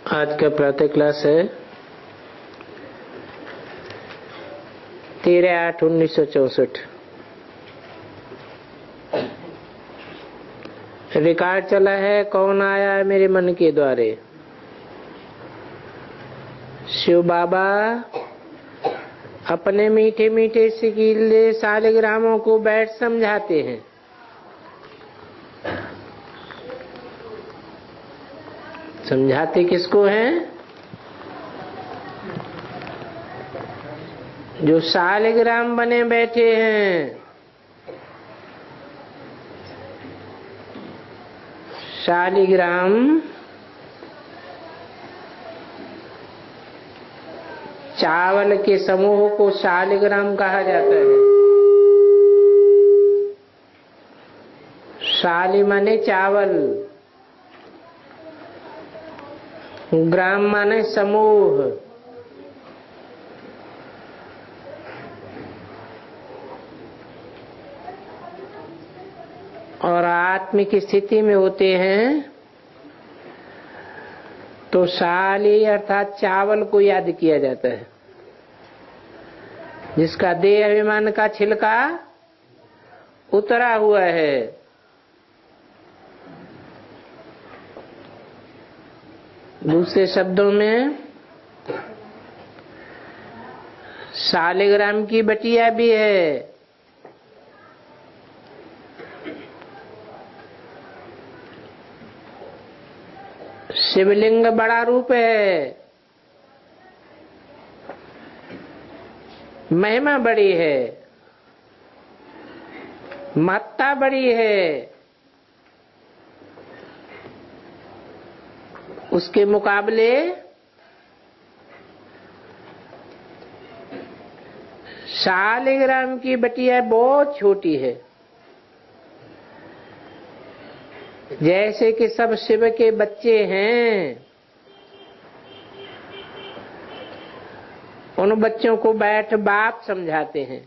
आज का प्रातः क्लास है 13/8/1964। रिकॉर्ड चला है कौन आया है मेरे मन के द्वारे। शिव बाबा अपने मीठे मीठे सिकीले सालिग्रामों को बैठ समझाते हैं। समझाते किसको हैं? जो सालिग्राम बने बैठे हैं। शालिग्राम चावल के समूह को शालिग्राम कहा जाता है। शाली माने चावल, ग्राम माने समूह। और आत्मिक स्थिति में होते हैं तो शाली अर्थात चावल को याद किया जाता है, जिसका देह अभिमान का छिलका उतरा हुआ है। दूसरे शब्दों में शालिग्राम की बटिया भी है। शिवलिंग बड़ा रूप है, महिमा बड़ी है, महत्ता बड़ी है। उसके मुकाबले शालिग्राम की बटिया बहुत छोटी है। जैसे कि सब शिव के बच्चे हैं, उन बच्चों को बैठ बाप समझाते हैं।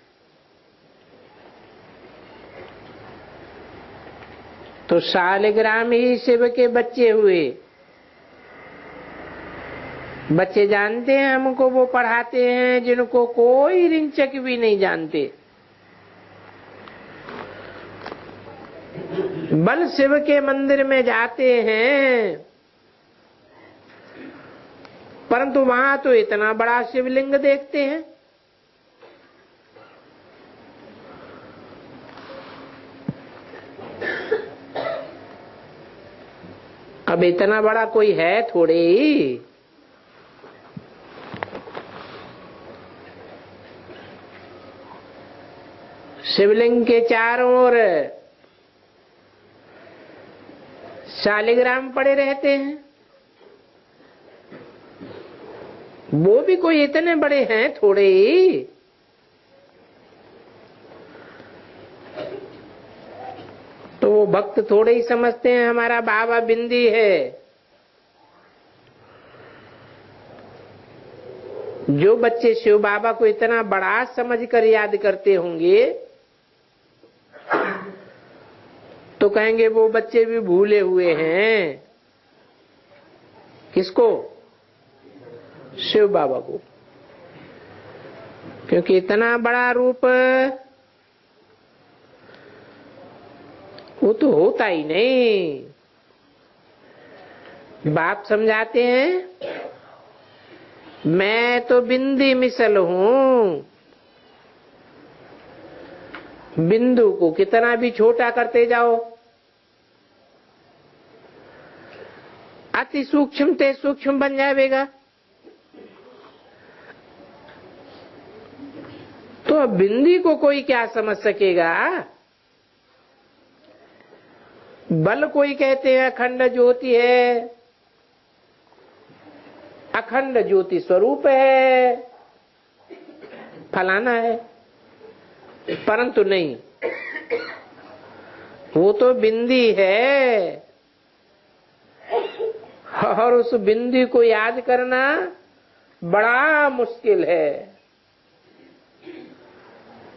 तो शालिग्राम ही शिव के बच्चे हुए। बच्चे जानते हैं हमको वो पढ़ाते हैं जिनको कोई रिंचक भी नहीं जानते। बल शिव के मंदिर में जाते हैं, परंतु वहां तो इतना बड़ा शिवलिंग देखते हैं। अब इतना बड़ा कोई है थोड़े ही। शिवलिंग के चारों ओर शालिग्राम पड़े रहते हैं। वो भी कोई इतने बड़े हैं थोड़े ही। तो वो भक्त थोड़े ही समझते हैं हमारा बाबा बिंदी है। जो बच्चे शिव बाबा को इतना बड़ा समझकर याद करते होंगे तो कहेंगे वो बच्चे भी भूले हुए हैं। किसको? शिव बाबा को। क्योंकि इतना बड़ा रूप वो तो होता ही नहीं। बाप समझाते हैं मैं तो बिंदी मिसल हूं। बिंदु को कितना भी छोटा करते जाओ, अति सूक्ष्म ते सूक्ष्म बन जाएगा। तो बिंदी को कोई क्या समझ सकेगा? बल कोई कहते हैं अखंड ज्योति है, अखंड ज्योति स्वरूप है, फलाना है, परंतु नहीं, वो तो बिंदी है। और उस बिंदी को याद करना बड़ा मुश्किल है।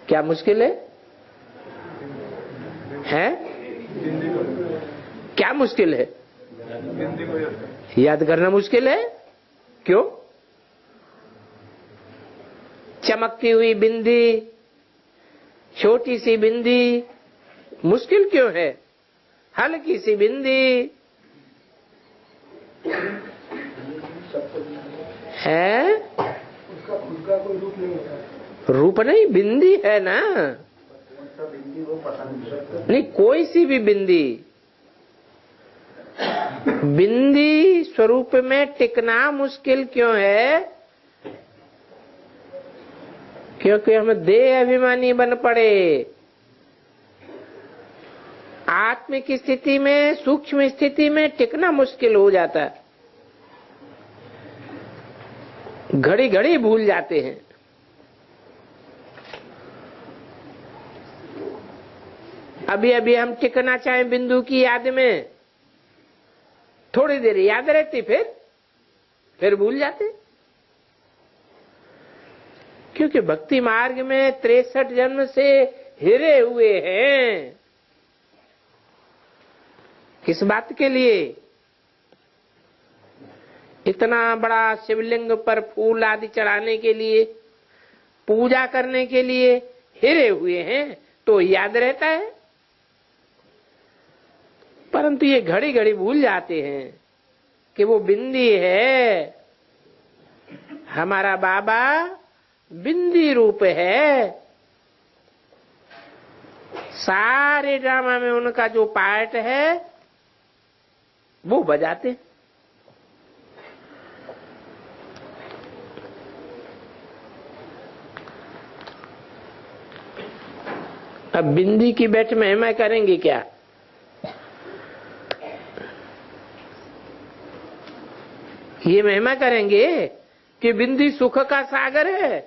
क्या मुश्किल है? क्या मुश्किल है? याद करना मुश्किल है। क्यों? चमकती हुई बिंदी, छोटी सी बिंदी मुश्किल क्यों है? हल्की सी बिंदी है, उसका खुद का कोई रूप नहीं होता। रूप नहीं, बिंदी है ना। बिंदी वो पसंद नहीं, कोई सी भी बिंदी, बिंदी स्वरूप में टिकना मुश्किल क्यों है? क्योंकि हम देह अभिमानी बन पड़े। आत्मिक स्थिति में, सूक्ष्म स्थिति में टिकना मुश्किल हो जाता है। घड़ी घड़ी भूल जाते हैं। अभी अभी हम टिकना चाहें बिंदु की याद में, थोड़ी देर याद रहती, फिर भूल जाते। क्योंकि भक्ति मार्ग में 63 जन्म से हिरे हुए हैं। किस बात के लिए? इतना बड़ा शिवलिंग पर फूल आदि चढ़ाने के लिए, पूजा करने के लिए हिरे हुए हैं, तो याद रहता है। परंतु ये घड़ी घड़ी भूल जाते हैं कि वो बिंदी है। हमारा बाबा बिंदी रूप है। सारे ड्रामा में उनका जो पार्ट है वो बजाते। अब बिंदी की बैठ महिमा करेंगे क्या? ये महिमा करेंगे कि बिंदी सुख का सागर है,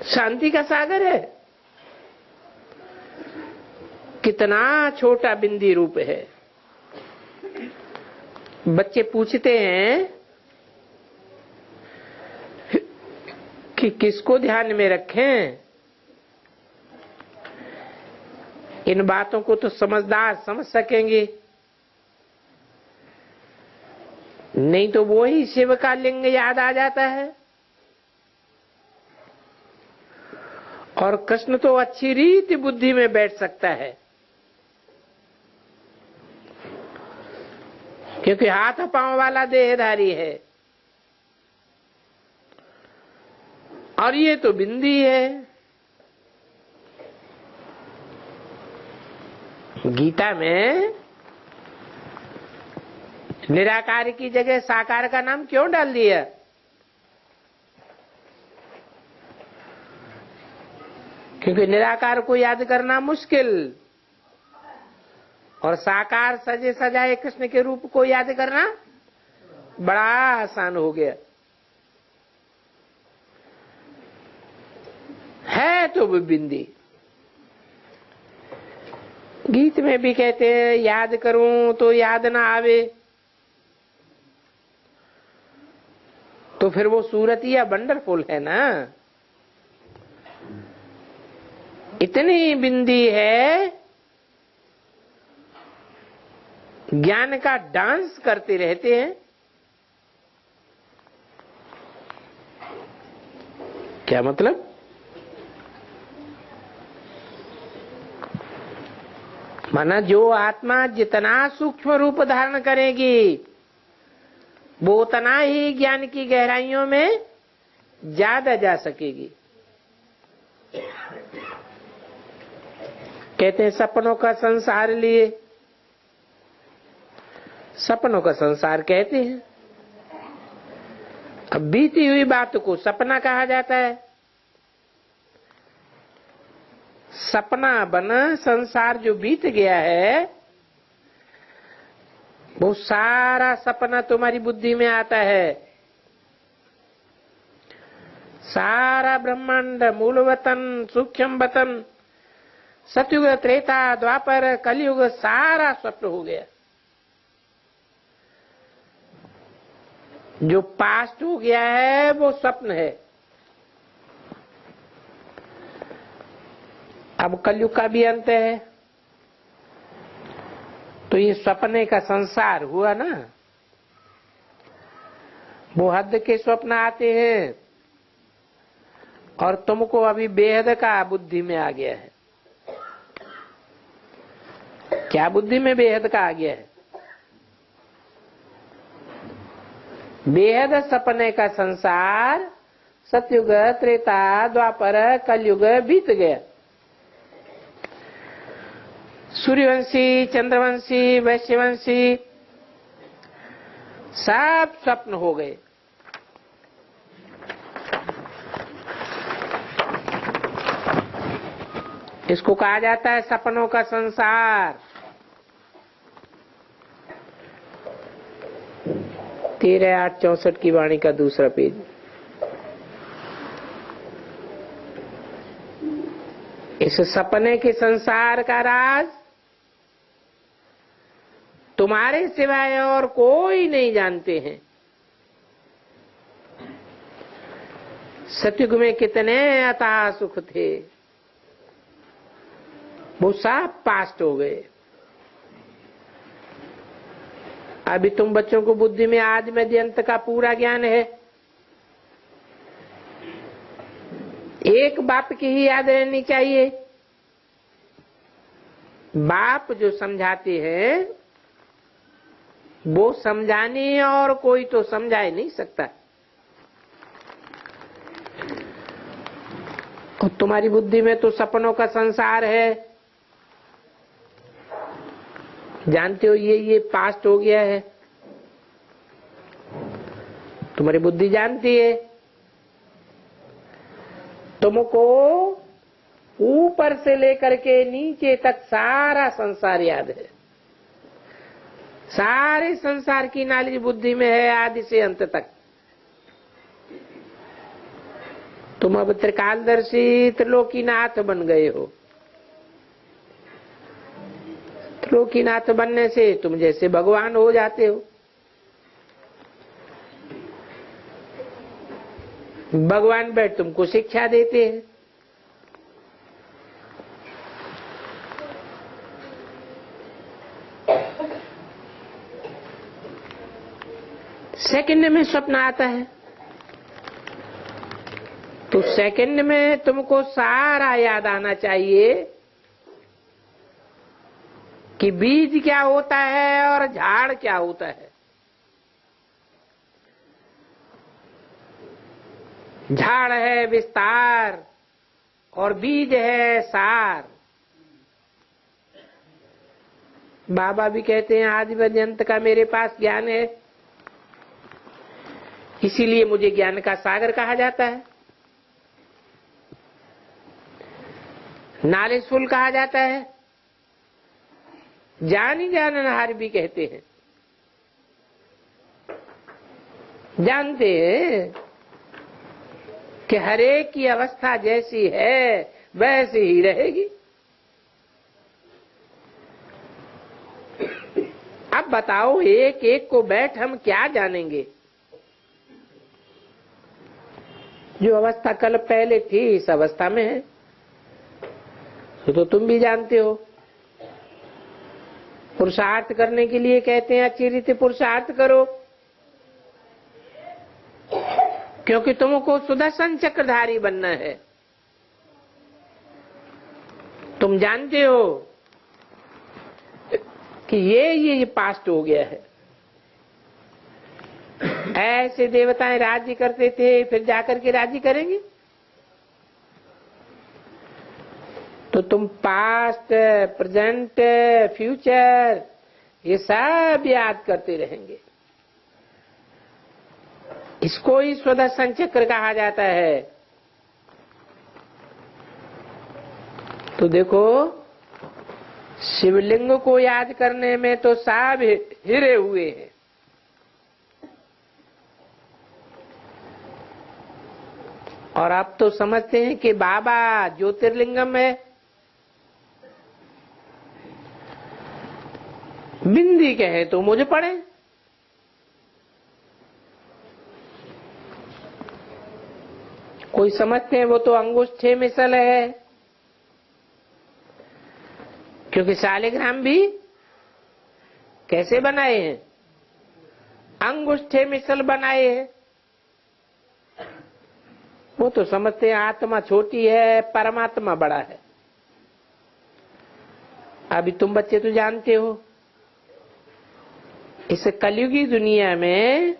शांति का सागर है। कितना छोटा बिंदी रूप है। बच्चे पूछते हैं कि किसको ध्यान में रखें। इन बातों को तो समझदार समझ सकेंगे, नहीं तो वो ही शिव का लिंग याद आ जाता है। और कृष्ण तो अच्छी रीति बुद्धि में बैठ सकता है, क्योंकि हाथ पांव वाला देहधारी है। और ये तो बिंदी है। गीता में निराकार की जगह साकार का नाम क्यों डाल दिया? क्योंकि निराकार को याद करना मुश्किल, और साकार सजे सजाए कृष्ण के रूप को याद करना बड़ा आसान हो गया है। तो वो बिंदी। गीत में भी कहते हैं याद करूं तो याद ना आवे, तो फिर वो सूरत या वंडरफुल है ना। इतनी बिंदी है, ज्ञान का डांस करते रहते हैं। क्या मतलब? माना जो आत्मा जितना सूक्ष्म रूप धारण करेगी, वो उतना ही ज्ञान की गहराइयों में ज्यादा जा सकेगी। कहते हैं सपनों का संसार लिए, सपनों का संसार कहते हैं। अब बीती हुई बात को सपना कहा जाता है। सपना बना संसार जो बीत गया है, वो सारा सपना तुम्हारी बुद्धि में आता है। सारा ब्रह्मांड, मूल वतन, सूक्ष्म वतन, सतयुग, त्रेता, द्वापर, कलयुग सारा स्वप्न हो गया। जो पास्ट हो गया है वो स्वप्न है। अब कलयुग का भी अंत है। तो ये सपने का संसार हुआ ना। वो हद के स्वप्न आते हैं और तुमको अभी बेहद का बुद्धि में आ गया है। क्या बुद्धि में बेहद का आ गया है? बेहद सपने का संसार सतयुग, त्रेता, द्वापर, कलयुग बीत गया। सूर्यवंशी, चंद्रवंशी, वैश्यवंशी सब स्वप्न हो गए। इसको कहा जाता है सपनों का संसार। 13/8/64 की वाणी का दूसरा पेज। इस सपने के संसार का राज तुम्हारे सिवाय और कोई नहीं जानते हैं। सतयुग में कितने अथाह सुख थे, वो सब पास्ट हो गए। अभी तुम बच्चों को बुद्धि में आदि मध्य अंत का पूरा ज्ञान है। एक बाप की ही याद रहनी चाहिए। बाप जो समझाते हैं वो समझाने और कोई तो समझा ही नहीं सकता। और तुम्हारी बुद्धि में तो सपनों का संसार है। जानते हो ये पास्ट हो गया है। तुम्हारी बुद्धि जानती है। तुमको ऊपर से लेकर के नीचे तक सारा संसार याद है। सारे संसार की नॉलेज बुद्धि में है आदि से अंत तक। तुम अब त्रिकालदर्शी त्रिलोकीनाथ बन गए हो। त्रिलोकीनाथ बनने से तुम जैसे भगवान हो जाते हो। भगवान बैठ तुमको शिक्षा देते हैं। सेकंड में स्वप्न आता है तो सेकंड में तुमको सारा याद आना चाहिए कि बीज क्या होता है और झाड़ क्या होता है। झाड़ है विस्तार और बीज है सार। बाबा भी कहते हैं आदि मध्य अंत का मेरे पास ज्ञान है, इसीलिए मुझे ज्ञान का सागर कहा जाता है, नॉलेजफुल कहा जाता है, जानी जाननहार भी कहते हैं। जानते हैं कि हरेक की अवस्था जैसी है वैसी ही रहेगी। अब बताओ एक एक को बैठ हम क्या जानेंगे। जो अवस्था कल पहले थी इस अवस्था में है तो तुम भी जानते हो। पुरुषार्थ करने के लिए कहते हैं अच्छी रीति पुरुषार्थ करो, क्योंकि तुमको सुदर्शन चक्रधारी बनना है। तुम जानते हो कि ये पास्ट हो गया है। ऐसे देवताएं राज्य करते थे, फिर जाकर के राज्य करेंगे। तो तुम पास्ट, प्रेजेंट, फ्यूचर ये सब याद करते रहेंगे। इसको ही सुदर्शन चक्र कहा जाता है। तो देखो शिवलिंग को याद करने में तो सब हिरे हुए हैं। और अब तो समझते हैं कि बाबा ज्योतिर्लिंगम है। बिंदी कहे तो मुझे पड़े। कोई समझते हैं वो तो अंगुष्ठ 6 मिसल है, क्योंकि शालिग्राम भी कैसे बनाए हैं? अंगूठे मिसल बनाए हैं। वो तो समझते हैं आत्मा छोटी है, परमात्मा बड़ा है। अभी तुम बच्चे तो जानते हो, इस कलयुगी दुनिया में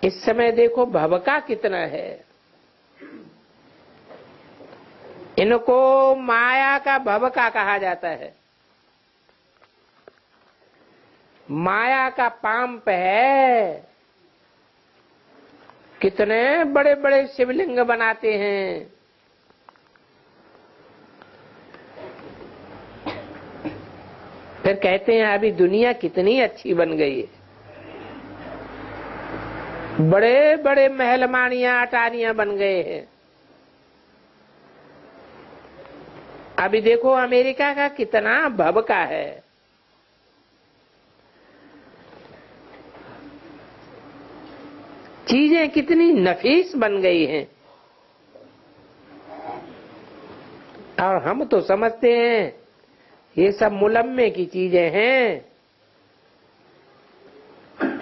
इस समय देखो भवका कितना है। इनको माया का भवका कहा जाता है। माया का पांप है। कितने बड़े बड़े शिवलिंग बनाते हैं। फिर कहते हैं अभी दुनिया कितनी अच्छी बन गई है। बड़े बड़े महलमानियां अटारियां बन गए हैं। अभी देखो अमेरिका का कितना भभका है। चीजें कितनी नफीस बन गई हैं। और हम तो समझते हैं ये सब मुलम्मे की चीजें हैं,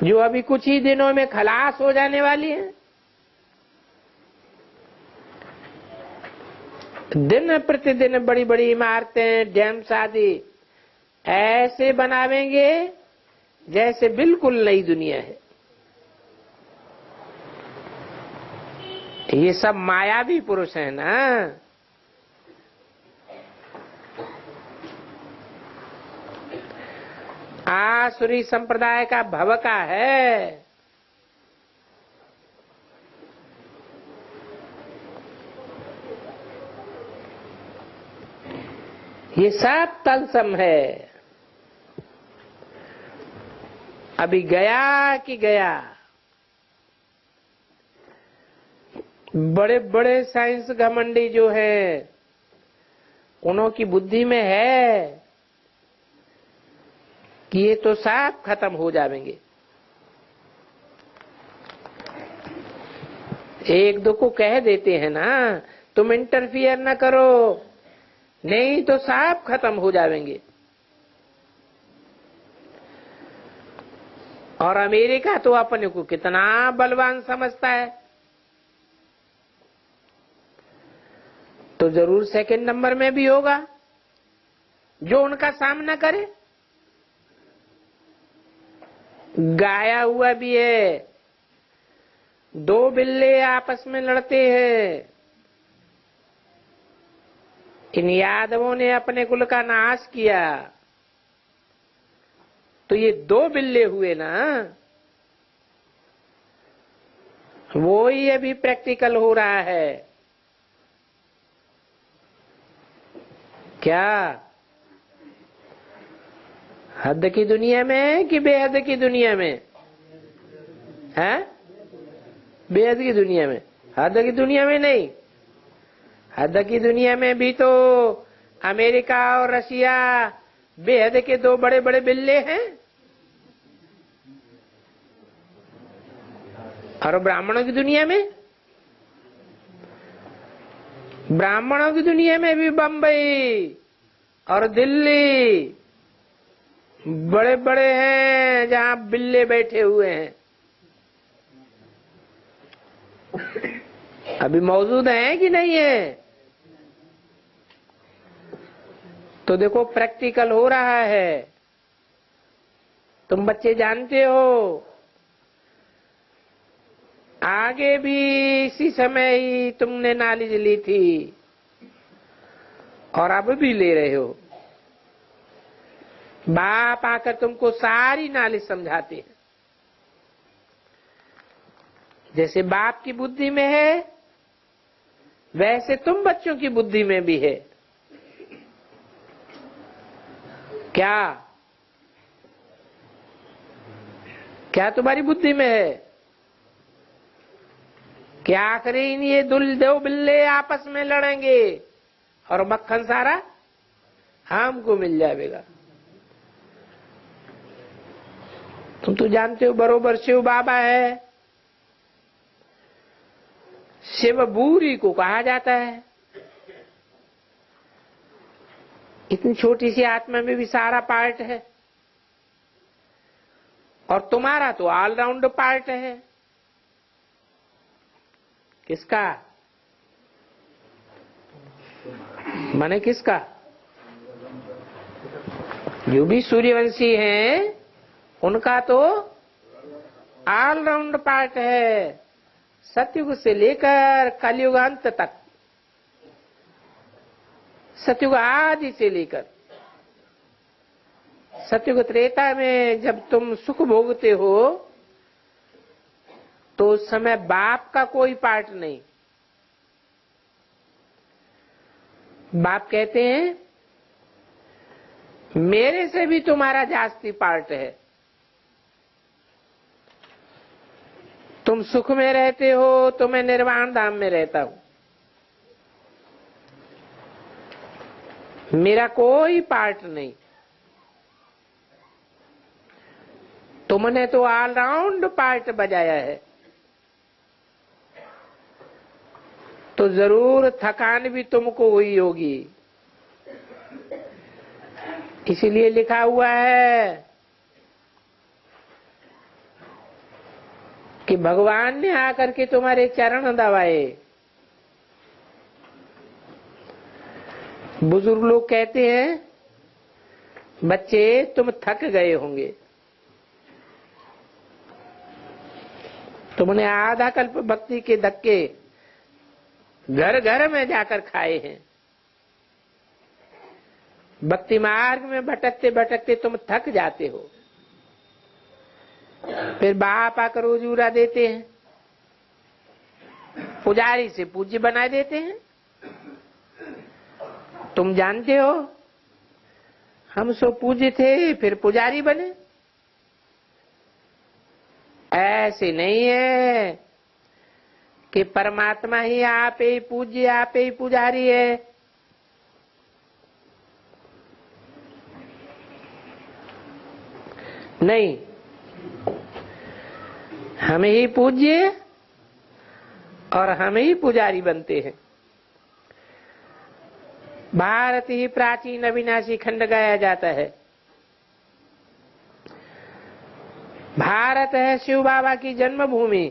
जो अभी कुछ ही दिनों में खलास हो जाने वाली हैं। दिन प्रतिदिन बड़ी बड़ी इमारतें, डैम्स आदि ऐसे बनावेंगे जैसे बिल्कुल नई दुनिया है। ये सब मायावी पुरुष है ना। आसुरी संप्रदाय का भवका है। ये सब तत्सम है। अभी गया कि गया। बड़े बड़े साइंस घमंडी जो है, उनकी बुद्धि में है कि ये तो सब खत्म हो जाएंगे। एक दो को कह देते हैं ना, तुम इंटरफियर न करो, नहीं तो सब खत्म हो जाएंगे। और अमेरिका तो अपने को कितना बलवान समझता है, तो जरूर सेकंड नंबर में भी होगा जो उनका सामना करे। गाया हुआ भी है। दो बिल्ले आपस में लड़ते हैं। इन यादवों ने अपने कुल का नाश किया, तो ये दो बिल्ले हुए ना। वो ही अभी प्रैक्टिकल हो रहा है। क्या हद की दुनिया में कि बेहद की दुनिया में है? बेहद की दुनिया में, हद की दुनिया में नहीं। हद की दुनिया में भी तो अमेरिका और रशिया बेहद के दो बड़े बड़े बिल्ले हैं। और ब्राह्मणों की दुनिया में, ब्राह्मणों की दुनिया में भी बंबई और दिल्ली बड़े बड़े हैं जहां बिल्ले बैठे हुए हैं। अभी मौजूद हैं कि नहीं है? तो देखो प्रैक्टिकल हो रहा है। तुम बच्चे जानते हो, आगे भी इसी समय ही तुमने नॉलेज ली थी और अब भी ले रहे हो। बाप आकर तुमको सारी नॉलेज समझाते हैं। जैसे बाप की बुद्धि में है, वैसे तुम बच्चों की बुद्धि में भी है। क्या क्या तुम्हारी बुद्धि में है? क्या आखिरी ये दो बिल्ले आपस में लड़ेंगे और मक्खन सारा हमको मिल जाएगा? तुम तो जानते हो बरोबर शिव बाबा है। शिव बूरी को कहा जाता है। इतनी छोटी सी आत्मा में भी सारा पार्ट है। और तुम्हारा तो ऑलराउंड पार्ट है। किसका? माने किसका? जो भी सूर्यवंशी हैं उनका तो ऑलराउंड पार्ट है, सतयुग से लेकर कलयुग अंत तक, सतयुग आदि से लेकर। सतयुग त्रेता में जब तुम सुख भोगते हो तो उस समय बाप का कोई पार्ट नहीं। बाप कहते हैं मेरे से भी तुम्हारा जास्ती पार्ट है। तुम सुख में रहते हो तो मैं निर्वाण धाम में रहता हूं। मेरा कोई पार्ट नहीं। तुमने तो ऑलराउंड पार्ट बजाया है, तो जरूर थकान भी तुमको हुई होगी। इसीलिए लिखा हुआ है कि भगवान ने आकर के तुम्हारे चरण दबाए। बुजुर्ग लोग कहते हैं बच्चे तुम थक गए होंगे, तुमने आधा कल्प भक्ति के धक्के घर घर में जाकर खाए हैं। भक्ति मार्ग में भटकते भटकते तुम थक जाते हो, फिर बाप आकर उजूरा देते हैं, पुजारी से पूज्य बना देते हैं। तुम जानते हो हम सो पूज्य थे फिर पुजारी बने। ऐसे नहीं है कि परमात्मा ही आप ही पूज्य आप ही पुजारी है। नहीं, हम ही पूज्य और हम ही पुजारी बनते हैं। भारत ही प्राचीन अविनाशी खंड गाया जाता है। भारत है शिव बाबा की जन्मभूमि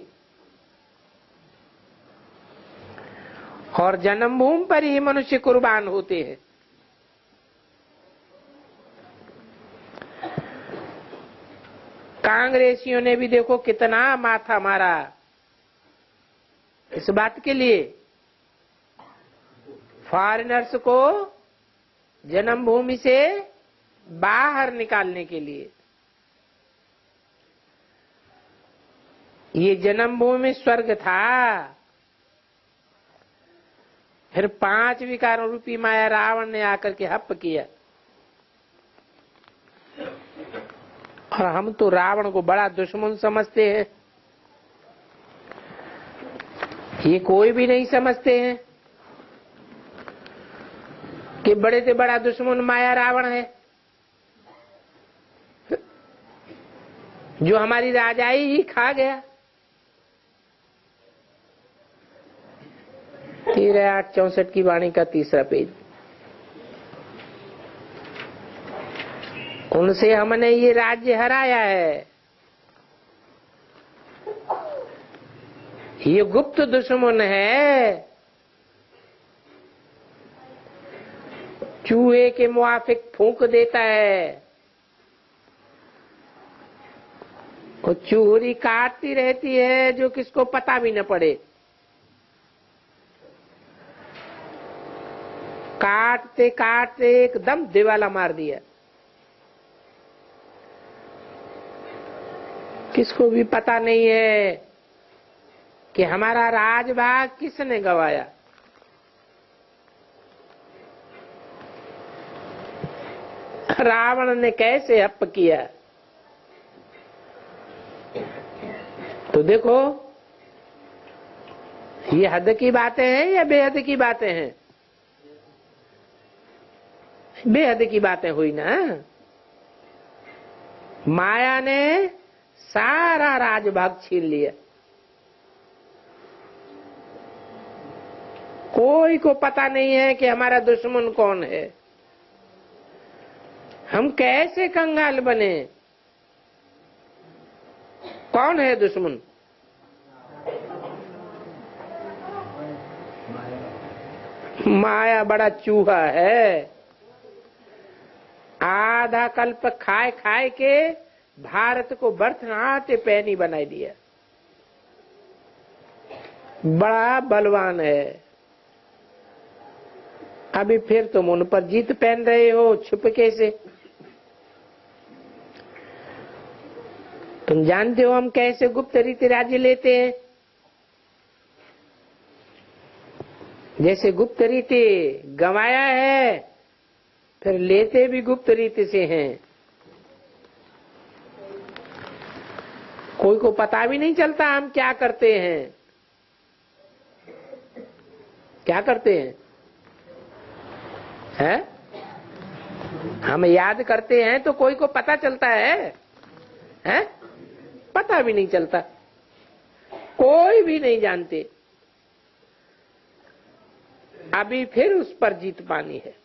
और जन्मभूमि पर ही मनुष्य कुर्बान होते हैं। कांग्रेसियों ने भी देखो कितना माथा मारा इस बात के लिए, फॉरेनर्स को जन्मभूमि से बाहर निकालने के लिए। ये जन्मभूमि स्वर्ग था, फिर 5 विकारों रूपी माया रावण ने आकर के हप किया। और हम तो रावण को बड़ा दुश्मन समझते हैं, ये कोई भी नहीं समझते हैं कि बड़े से बड़ा दुश्मन माया रावण है, जो हमारी राजाई ही खा गया। 13/8/64 की वाणी का 3रा पेज। उनसे हमने ये राज्य हराया है। ये गुप्त दुश्मन है, चूहे के मुआफिक फूंक देता है और चूहरी काटती रहती है जो किसको पता भी न पड़े। काटते काटते एकदम दिवाला मार दिया, किसको भी पता नहीं है कि हमारा राजभाग किसने गवाया। रावण ने कैसे हप किया। तो देखो ये हद की बातें हैं या बेहद की बातें हैं? बेहद की बातें हुई ना। माया ने सारा राजभाग छीन लिया, कोई को पता नहीं है कि हमारा दुश्मन कौन है। हम कैसे कंगाल बने, कौन है दुश्मन? माया बड़ा चूहा है। आधा कल्प खाए खाए के भारत को बरतनाते पैनी बना दिया। बड़ा बलवान है। अभी फिर तुम उन पर जीत पहन रहे हो छुपके से। तुम जानते हो हम कैसे गुप्त रीति राज्य लेते हैं। जैसे गुप्त रीति गंवाया है, फिर लेते भी गुप्त रीति से हैं। कोई को पता भी नहीं चलता हम क्या करते हैं। क्या करते हैं? हम याद करते हैं तो कोई को पता चलता है? पता भी नहीं चलता, कोई भी नहीं जानते। अभी फिर उस पर जीत पानी है।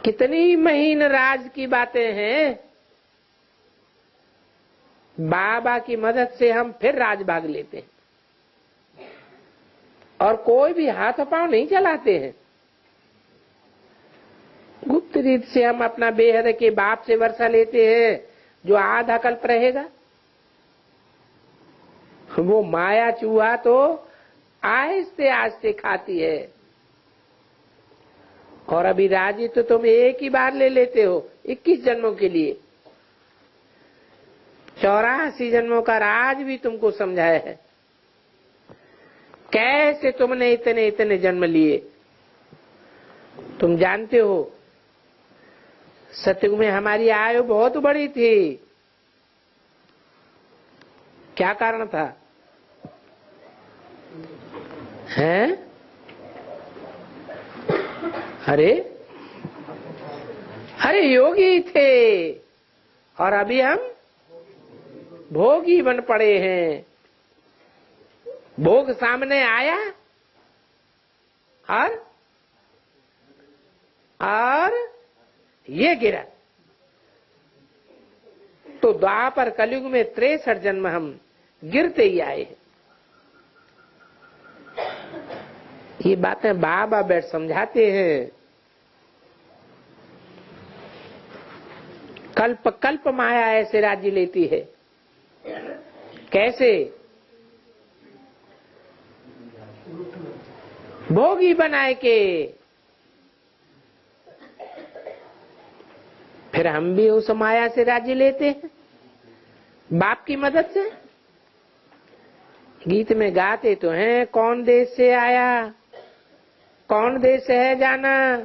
कितनी महीन राज की बातें हैं। बाबा की मदद से हम फिर राज भाग लेते हैं और कोई भी हाथ पांव नहीं चलाते हैं। गुप्त रीत से हम अपना बेहद के बाप से वर्षा लेते हैं जो आधा कल्प रहेगा। वो माया चूहा तो आहिस्ते आहिस्ते खाती है। और अभी राजी तो तुम एक ही बार ले लेते हो 21 जन्मों के लिए। 84 जन्मों का राज भी तुमको समझाया है। कैसे तुमने इतने इतने जन्म लिए। तुम जानते हो सतयुग में हमारी आयु बहुत बड़ी थी। क्या कारण था? हैं? अरे योगी थे और अभी हम भोगी बन पड़े हैं। भोग सामने आया और ये गिरा। तो द्वापर कलयुग में 63 जन्म हम गिरते ही आए। ये बातें बाबा बैठ समझाते हैं। कल्प कल्प माया ऐसे राज्य लेती है। कैसे? भोगी बनाए के। फिर हम भी उस माया से राज्य लेते हैं बाप की मदद से। गीत में गाते तो हैं कौन देश से आया, कौन देश है जाना,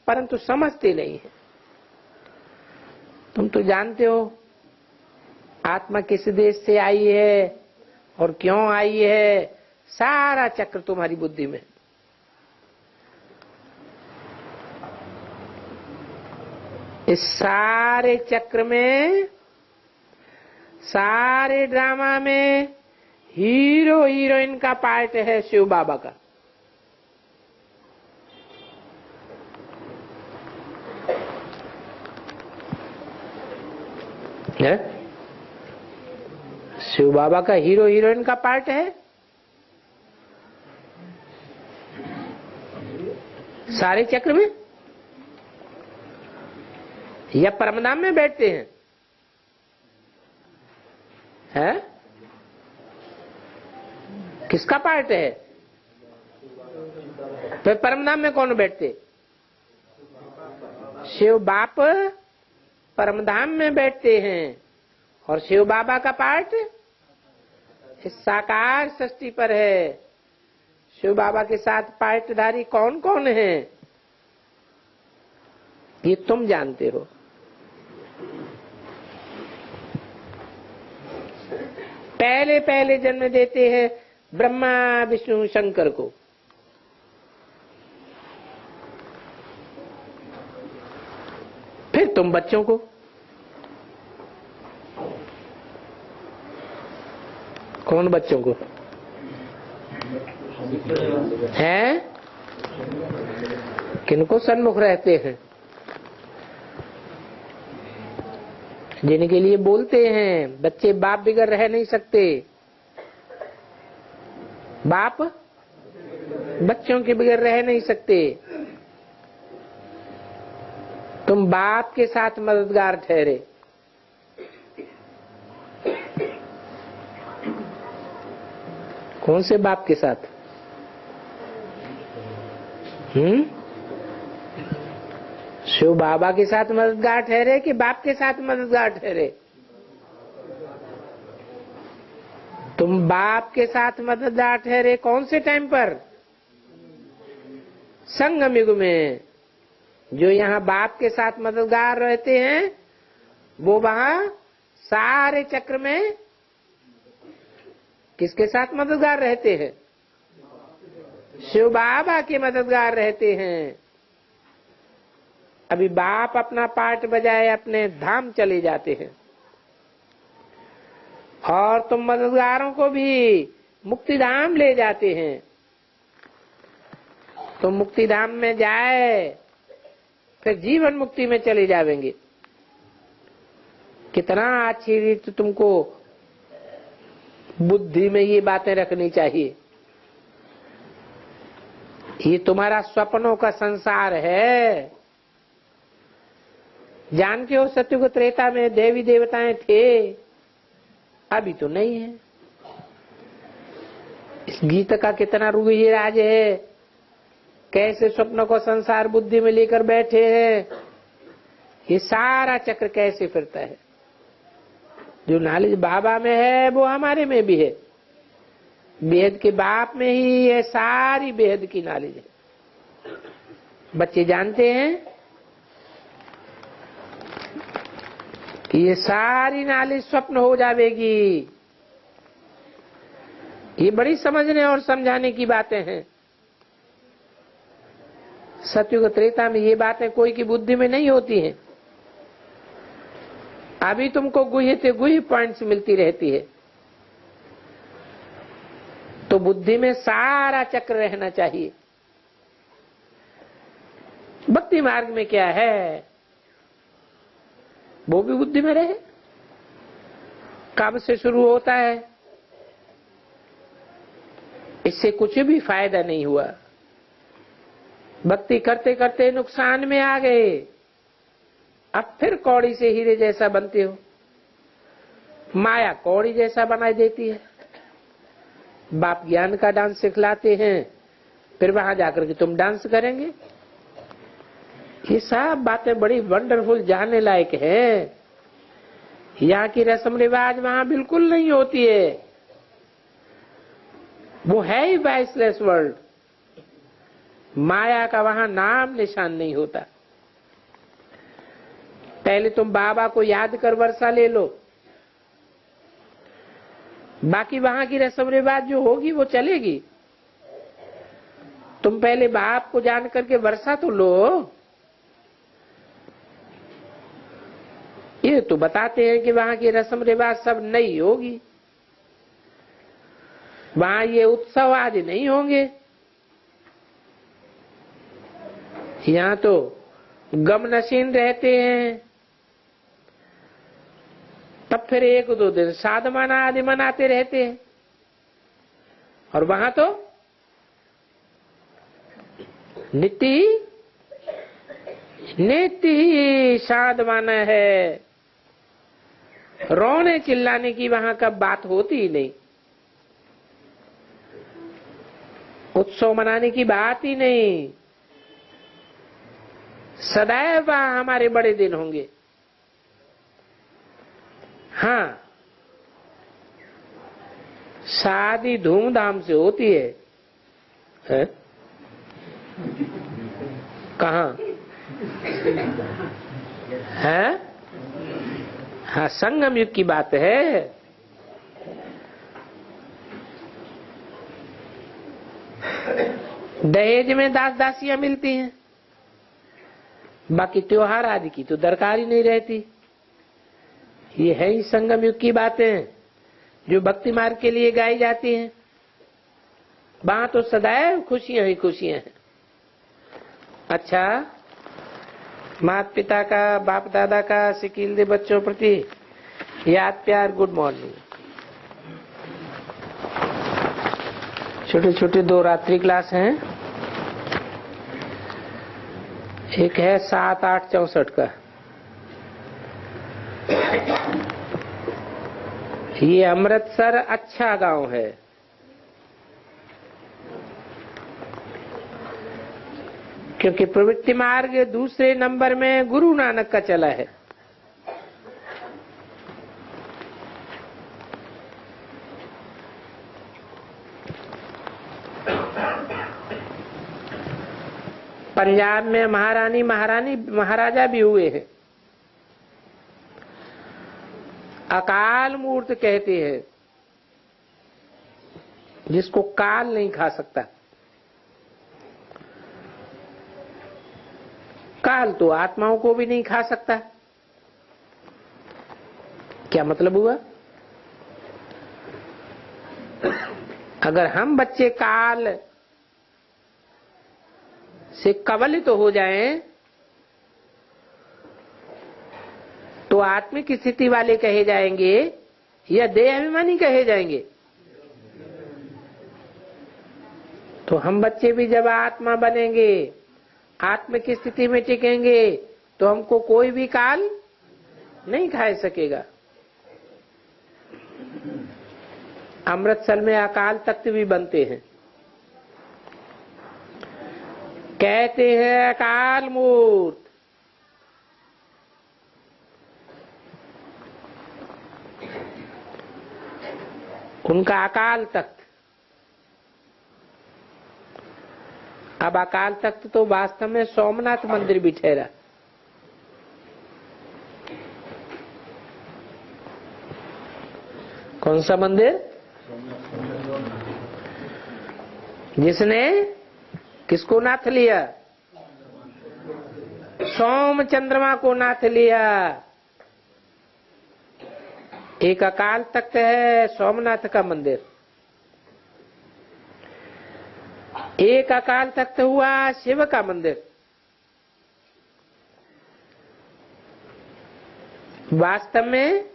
परंतु समझते नहीं है। तुम तो जानते हो आत्मा किस देश से आई है और क्यों आई है। सारा चक्र तुम्हारी बुद्धि में। इस सारे चक्र में, सारे ड्रामा में हीरो हीरोइन का पार्ट है शिव बाबा का। है? शिव बाबा का हीरो हीरोइन का पार्ट है। सारे चक्र में या परमधाम में बैठते हैं? किसका पार्ट है? फिर परमधाम में कौन बैठते? शिव बाप परमधाम में बैठते हैं। और शिव बाबा का पार्ट इस साकार सृष्टि पर है। शिव बाबा के साथ पार्टधारी कौन कौन है ये तुम जानते हो। पहले पहले जन्म देते हैं ब्रह्मा विष्णु शंकर को। फिर तुम बच्चों को। कौन बच्चों को? हैं? किनको सन्मुख रहते हैं? जिनके लिए बोलते हैं बच्चे बाप बिगड़ रह नहीं सकते, बाप बच्चों के बगैर रह नहीं सकते। तुम बाप के साथ मददगार ठहरे। कौन से बाप के साथ? शिव बाबा के साथ मददगार ठहरे कि बाप के साथ मददगार ठहरे? तुम बाप के साथ मददगार ठहरे कौन से टाइम पर? संगम युग में। जो यहाँ बाप के साथ मददगार रहते हैं वो वहां सारे चक्र में किसके साथ मददगार रहते हैं? शिव बाबा के मददगार रहते हैं। अभी बाप अपना पार्ट बजाए अपने धाम चले जाते हैं और तुम मददगारों को भी मुक्ति धाम ले जाते हैं। तुम मुक्ति धाम में जाए फिर जीवन मुक्ति में चले जाएंगे। कितना अच्छी रीत तुमको बुद्धि में ये बातें रखनी चाहिए। ये तुम्हारा सपनों का संसार है। जानते हो सत्युग त्रेता में देवी देवताएं थे, अभी तो नहीं है। इस गीत का कितना रूही राज है, कैसे स्वप्नों को संसार बुद्धि में लेकर बैठे हैं। ये सारा चक्र कैसे फिरता है। जो नॉलेज बाबा में है वो हमारे में भी है। बेहद के बाप में ही ये सारी बेहद की नॉलेज है। बच्चे जानते हैं कि ये सारी नॉलेज स्वप्न हो जाएगी। ये बड़ी समझने और समझाने की बातें हैं। सत्युग त्रेता में ये बातें कोई की बुद्धि में नहीं होती हैं। अभी तुमको गुह्य से गुह्य पॉइंट्स मिलती रहती है। तो बुद्धि में सारा चक्र रहना चाहिए। भक्ति मार्ग में क्या है वो भी बुद्धि में रहे। कब से शुरू होता है, इससे कुछ भी फायदा नहीं हुआ। भक्ति करते करते नुकसान में आ गए। अब फिर कौड़ी से हीरे जैसा बनते हो। माया कौड़ी जैसा बना देती है। बाप ज्ञान का डांस सिखलाते हैं, फिर वहां जाकर के तुम डांस करेंगे। ये सब बातें बड़ी वंडरफुल जानने लायक है। यहाँ की रस्म रिवाज वहां बिल्कुल नहीं होती है। वो है ही वाइसलेस वर्ल्ड। माया का वहां नाम निशान नहीं होता। पहले तुम बाबा को याद कर वर्षा ले लो, बाकी वहां की रस्म रिवाज जो होगी वो चलेगी। तुम पहले बाप को जान करके वर्षा तो लो। ये तो बताते हैं कि वहां की रस्म रिवाज सब नहीं होगी, वहां ये उत्सव आदि नहीं होंगे। यहाँ तो गम नशीन रहते हैं। तब फिर एक दो दिन साधमाना आदि मनाते रहते हैं। और वहां तो नित्य ही साधमाना है। रोने चिल्लाने की वहां का बात होती ही नहीं। उत्सव मनाने की बात ही नहीं। सदैव हमारे बड़े दिन होंगे। हाँ, शादी धूमधाम से होती है? कहाँ है? हाँ, संगम युग की बात है। दहेज में दास दासियां मिलती हैं, बाकी त्योहार आदि की तो दरकार ही नहीं रहती। ये है ही संगम युग की बातें जो भक्ति मार्ग के लिए गाई जाती हैं। वहां तो सदैव खुशियां ही खुशियां हैं। अच्छा, माता पिता का, बाप दादा का, सिकील दे बच्चों प्रति याद प्यार, गुड मॉर्निंग। छोटे छोटे 2 रात्रि क्लास हैं। एक है 7-8-64 का। ये अमृतसर अच्छा गांव है। क्योंकि प्रवृत्ति मार्ग दूसरे नंबर में गुरु नानक का चला है। पंजाब में महारानी महाराजा भी हुए हैं। अकाल मूर्त कहते हैं जिसको काल नहीं खा सकता। काल तो आत्माओं को भी नहीं खा सकता। क्या मतलब हुआ? अगर हम बच्चे काल से कवलित हो जाएं तो आत्मिक स्थिति वाले कहे जाएंगे या देह अभिमानी कहे जाएंगे? तो हम बच्चे भी जब आत्मा बनेंगे, आत्मिक स्थिति में टिकेंगे, तो हमको कोई भी काल नहीं खा सकेगा। अमृतसर में अकाल तख्त भी बनते हैं। कहते हैं अकाल मूर्त। उनका अकाल तख्त। अब अकाल तख्त तो वास्तव में सोमनाथ मंदिर भी ठहरा। कौन सा मंदिर? जिसने किसको नाथ लिया? सोम चंद्रमा को नाथ लिया। एक अकाल तख्त है सोमनाथ का मंदिर। एक अकाल तख्त हुआ शिव का मंदिर। वास्तव में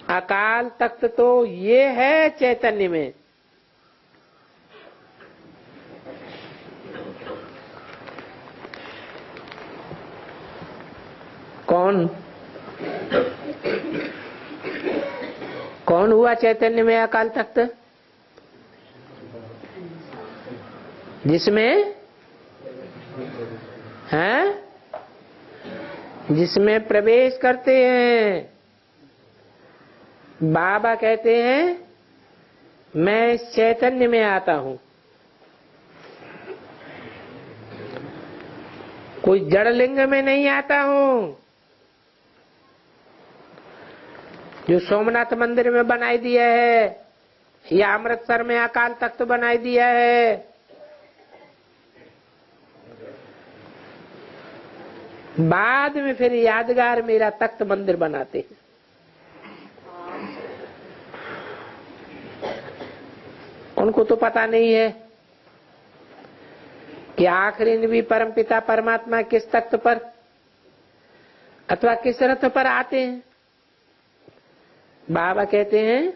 अकाल तख्त तो ये है चैतन्य में। कौन हुआ चैतन्य में अकाल तख्त? जिसमें जिसमें प्रवेश करते हैं। बाबा कहते हैं मैं इस चैतन्य में आता हूं। कोई जड़ लिंग में नहीं आता हूं। जो सोमनाथ मंदिर में बनाई दिया है या अमृतसर में अकाल तख्त बनाई दिया है, बाद में फिर यादगार मेरा तख्त मंदिर बनाते हैं। उनको तो पता नहीं है कि आखिरी नबी परमपिता परमात्मा किस तख्त पर अथवा किस रथ पर आते हैं। बाबा कहते हैं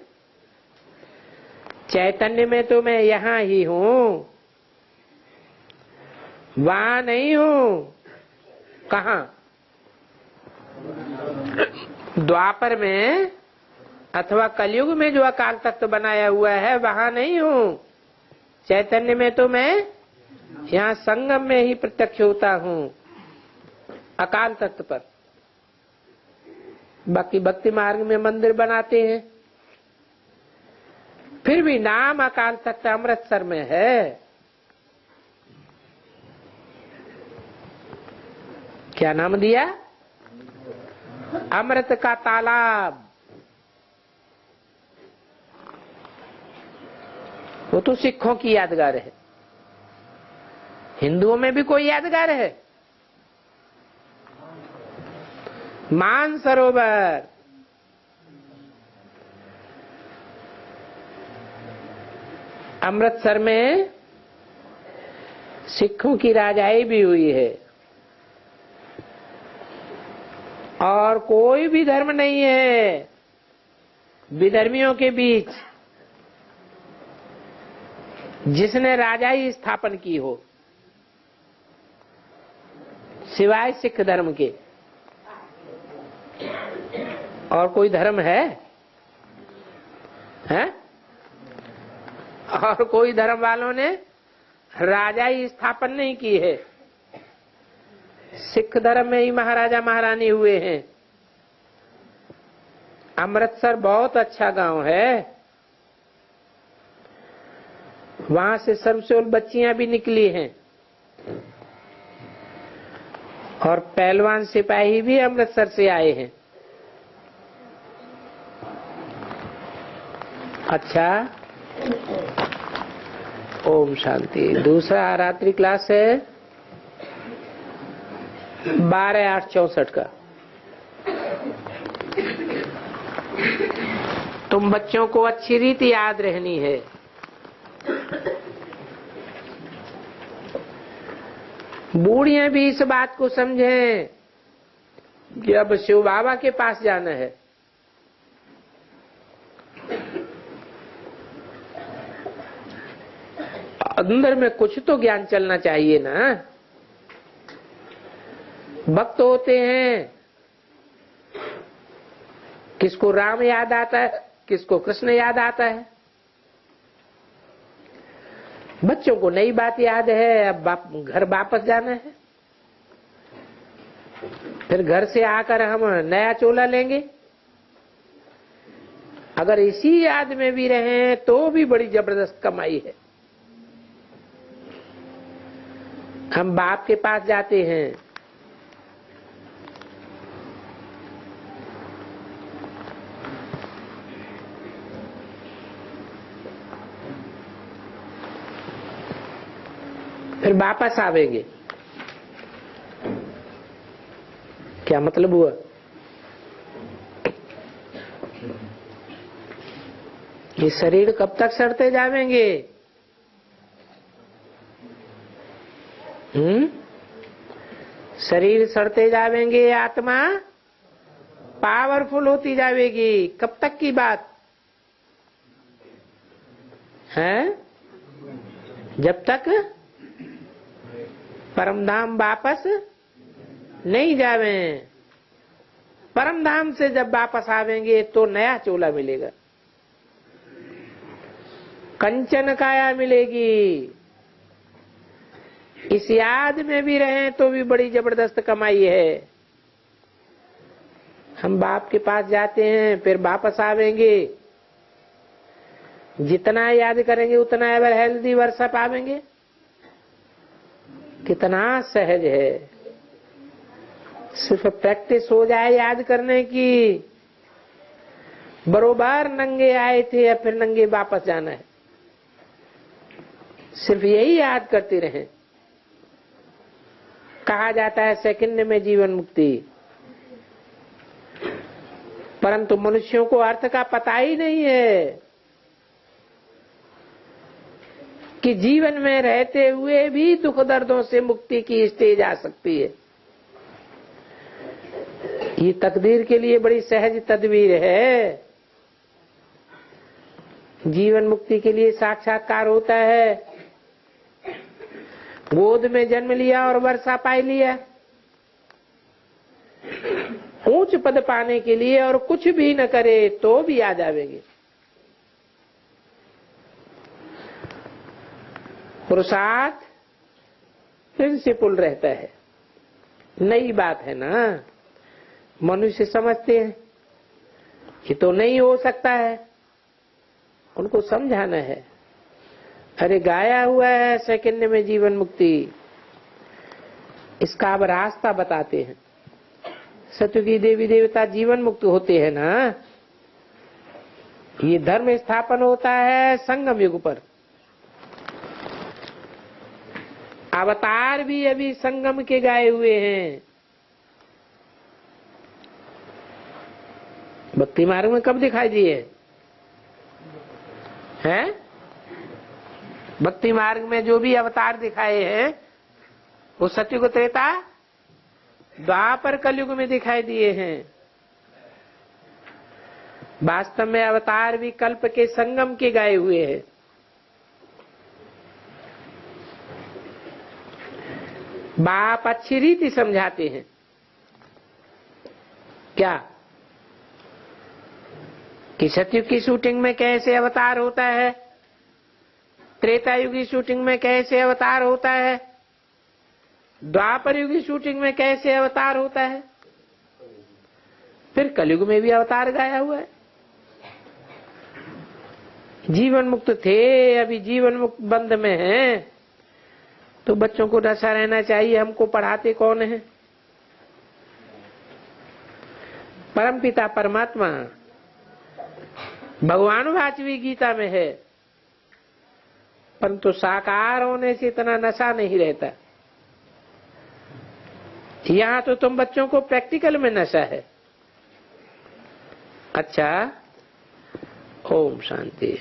चैतन्य में तो मैं यहां ही हूं, वहां नहीं हूं। कहां? द्वापर में अथवा कलयुग में जो अकाल तख्त बनाया हुआ है वहां नहीं हूं। चैतन्य में तो मैं यहाँ संगम में ही प्रत्यक्ष होता हूं, अकाल तख्त पर। बाकी भक्ति मार्ग में मंदिर बनाते हैं, फिर भी नाम अकाल तख्त अमृतसर में है। क्या नाम दिया? अमृत का तालाब। वो तो सिखों की यादगार है। हिंदुओं में भी कोई यादगार है? मानसरोवर। अमृतसर में सिखों की राजाई भी हुई है। और कोई भी धर्म नहीं है विधर्मियों के बीच जिसने राजाई स्थापन की हो, सिवाय सिख धर्म के। और कोई धर्म है? और कोई धर्म वालों ने राजाई स्थापन नहीं की है। सिख धर्म में ही महाराजा महारानी हुए हैं। अमृतसर बहुत अच्छा गांव है, वहां से सर्वसोल बच्चियां भी निकली हैं और पहलवान सिपाही भी अमृतसर से आए हैं। अच्छा, ओम शांति। दूसरा रात्रि क्लास है 12/8/64 का। तुम बच्चों को अच्छी रीति याद रहनी है। बूढ़ियां भी इस बात को समझें कि अब शिव बाबा के पास जाना है। अंदर में कुछ तो ज्ञान चलना चाहिए ना। भक्त होते हैं, किसको राम याद आता है, किसको कृष्ण याद आता है। बच्चों को नई बात याद है, अब घर वापस जाना है। फिर घर से आकर हम नया चोला लेंगे। अगर इसी याद में भी रहें तो भी बड़ी जबरदस्त कमाई है। हम बाप के पास जाते हैं, फिर वापस आवेंगे। क्या मतलब हुआ? ये शरीर कब तक सड़ते जावेंगे? शरीर सड़ते जावेंगे, आत्मा पावरफुल होती जाएगी। कब तक की बात है? जब तक परमधाम वापस नहीं जावे। परमधाम से जब वापस आवेंगे तो नया चोला मिलेगा, कंचन काया मिलेगी। इस याद में भी रहें तो भी बड़ी जबरदस्त कमाई है। हम बाप के पास जाते हैं, फिर वापस आवेंगे। जितना याद करेंगे उतना एवर हेल्दी वर्षा पावेंगे। कितना सहज है, सिर्फ प्रैक्टिस हो जाए याद करने की। बरोबर नंगे आए थे या फिर नंगे वापस जाना है, सिर्फ यही याद करते रहें। कहा जाता है सेकंड में जीवन मुक्ति, परंतु मनुष्यों को अर्थ का पता ही नहीं है कि जीवन में रहते हुए भी दुख दर्दों से मुक्ति की स्टेज आ सकती है। ये तकदीर के लिए बड़ी सहज तदबीर है। जीवन मुक्ति के लिए साक्षात्कार होता है। गोद में जन्म लिया और वर्षा पाई लिया, ऊंच पद पाने के लिए और कुछ भी न करे तो भी आ जाएंगे। पुरुषार्थ प्रिंसिपल रहता है। नई बात है ना, मनुष्य समझते हैं कि तो नहीं हो सकता है, उनको समझाना है। अरे गाया हुआ है सेकंड में जीवन मुक्ति, इसका अब रास्ता बताते हैं। सतयुगी देवी देवता जीवन मुक्त होते हैं ना। ये धर्म स्थापन होता है संगम युग पर। अवतार भी अभी संगम के गाए हुए हैं। भक्ति मार्ग में कब दिखाई दिए हैं? भक्ति मार्ग में जो भी अवतार दिखाए हैं वो सतयुग त्रेता द्वापर कलयुग में दिखाई दिए हैं। वास्तव में अवतार भी कल्प के संगम के गाए हुए हैं। बाप अच्छी रीति समझाते हैं क्या कि सतयुग की शूटिंग में कैसे अवतार होता है, त्रेता युग की शूटिंग में कैसे अवतार होता है, द्वापर युग की शूटिंग में कैसे अवतार होता है, फिर कलयुग में भी अवतार गाया हुआ है। जीवन मुक्त थे, अभी जीवन मुक्त बंध में हैं, तो बच्चों को नशा रहना चाहिए। हमको पढ़ाते कौन है? परमपिता परमात्मा भगवान वाचवी गीता में है, परंतु साकार होने से इतना नशा नहीं रहता। यहां तो तुम बच्चों को प्रैक्टिकल में नशा है। अच्छा, ओम शांति।